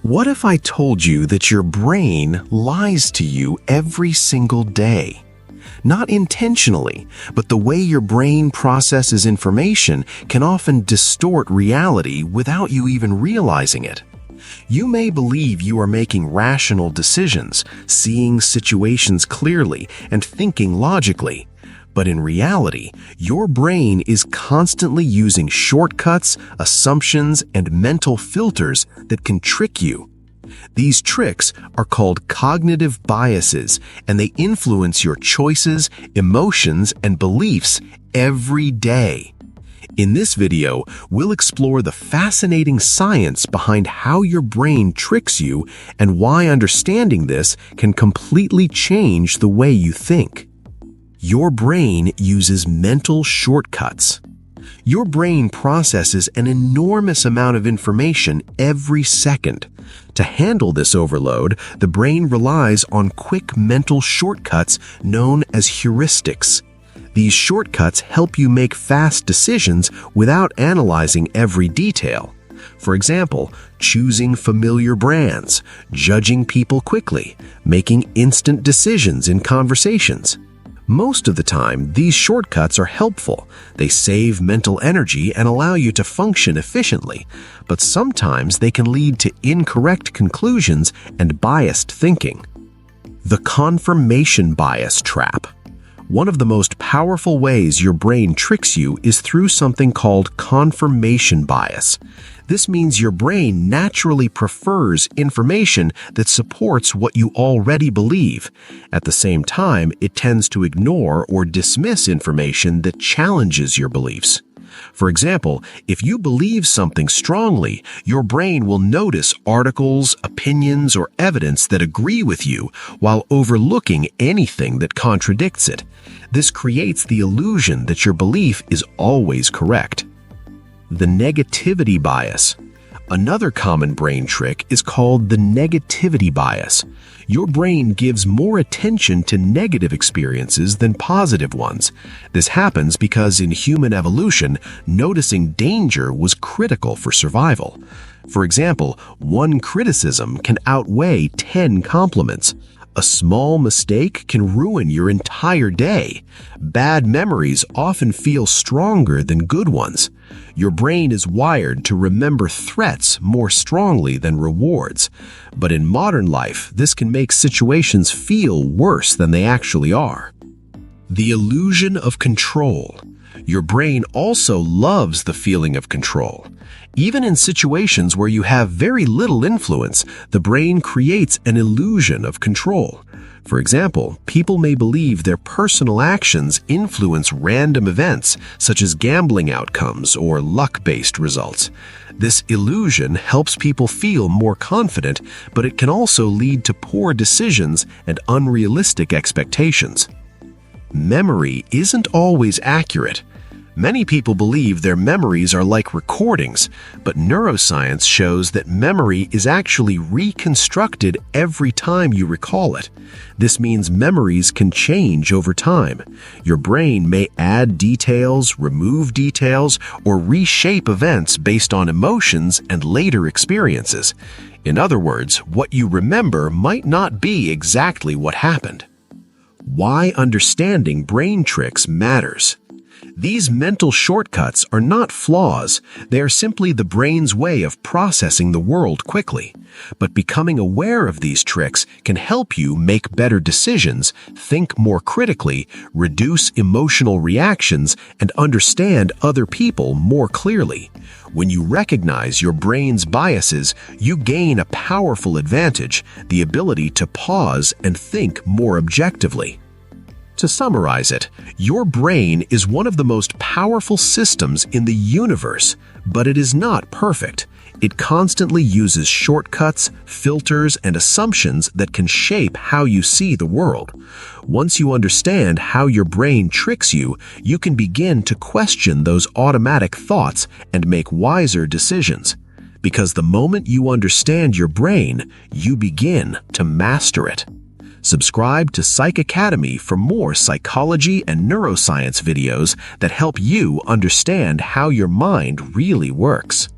What if I told you that your brain lies to you every single day? Not intentionally, but the way your brain processes information can often distort reality without you even realizing it. You may believe you are making rational decisions, seeing situations clearly, and thinking logically. But in reality, your brain is constantly using shortcuts, assumptions, and mental filters that can trick you. These tricks are called cognitive biases, and they influence your choices, emotions, and beliefs every day. In this video, we'll explore the fascinating science behind how your brain tricks you and why understanding this can completely change the way you think. Your brain uses mental shortcuts. Your brain processes an enormous amount of information every second. To handle this overload, the brain relies on quick mental shortcuts known as heuristics. These shortcuts help you make fast decisions without analyzing every detail. For example, choosing familiar brands, judging people quickly, making instant decisions in conversations. Most of the time, these shortcuts are helpful. They save mental energy and allow you to function efficiently, but sometimes they can lead to incorrect conclusions and biased thinking. The confirmation bias trap. One of the most powerful ways your brain tricks you is through something called confirmation bias. This means your brain naturally prefers information that supports what you already believe. At the same time, it tends to ignore or dismiss information that challenges your beliefs. For example, if you believe something strongly, your brain will notice articles, opinions, or evidence that agree with you while overlooking anything that contradicts it. This creates the illusion that your belief is always correct. The negativity bias. Another common brain trick is called the negativity bias. Your brain gives more attention to negative experiences than positive ones. This happens because in human evolution, noticing danger was critical for survival. For example, one criticism can outweigh 10 compliments. A small mistake can ruin your entire day. Bad memories often feel stronger than good ones. Your brain is wired to remember threats more strongly than rewards. But in modern life, this can make situations feel worse than they actually are. The illusion of control. Your brain also loves the feeling of control. Even in situations where you have very little influence, the brain creates an illusion of control. For example, people may believe their personal actions influence random events, such as gambling outcomes or luck-based results. This illusion helps people feel more confident, but it can also lead to poor decisions and unrealistic expectations. Memory isn't always accurate. Many people believe their memories are like recordings, but neuroscience shows that memory is actually reconstructed every time you recall it. This means memories can change over time. Your brain may add details, remove details, or reshape events based on emotions and later experiences. In other words, what you remember might not be exactly what happened. Why understanding brain tricks matters. These mental shortcuts are not flaws, they are simply the brain's way of processing the world quickly. But becoming aware of these tricks can help you make better decisions, think more critically, reduce emotional reactions, and understand other people more clearly. When you recognize your brain's biases, you gain a powerful advantage, the ability to pause and think more objectively. To summarize it, your brain is one of the most powerful systems in the universe, but it is not perfect. It constantly uses shortcuts, filters, and assumptions that can shape how you see the world. Once you understand how your brain tricks you, you can begin to question those automatic thoughts and make wiser decisions. Because the moment you understand your brain, you begin to master it. Subscribe to Psycacademy for more psychology and neuroscience videos that help you understand how your mind really works.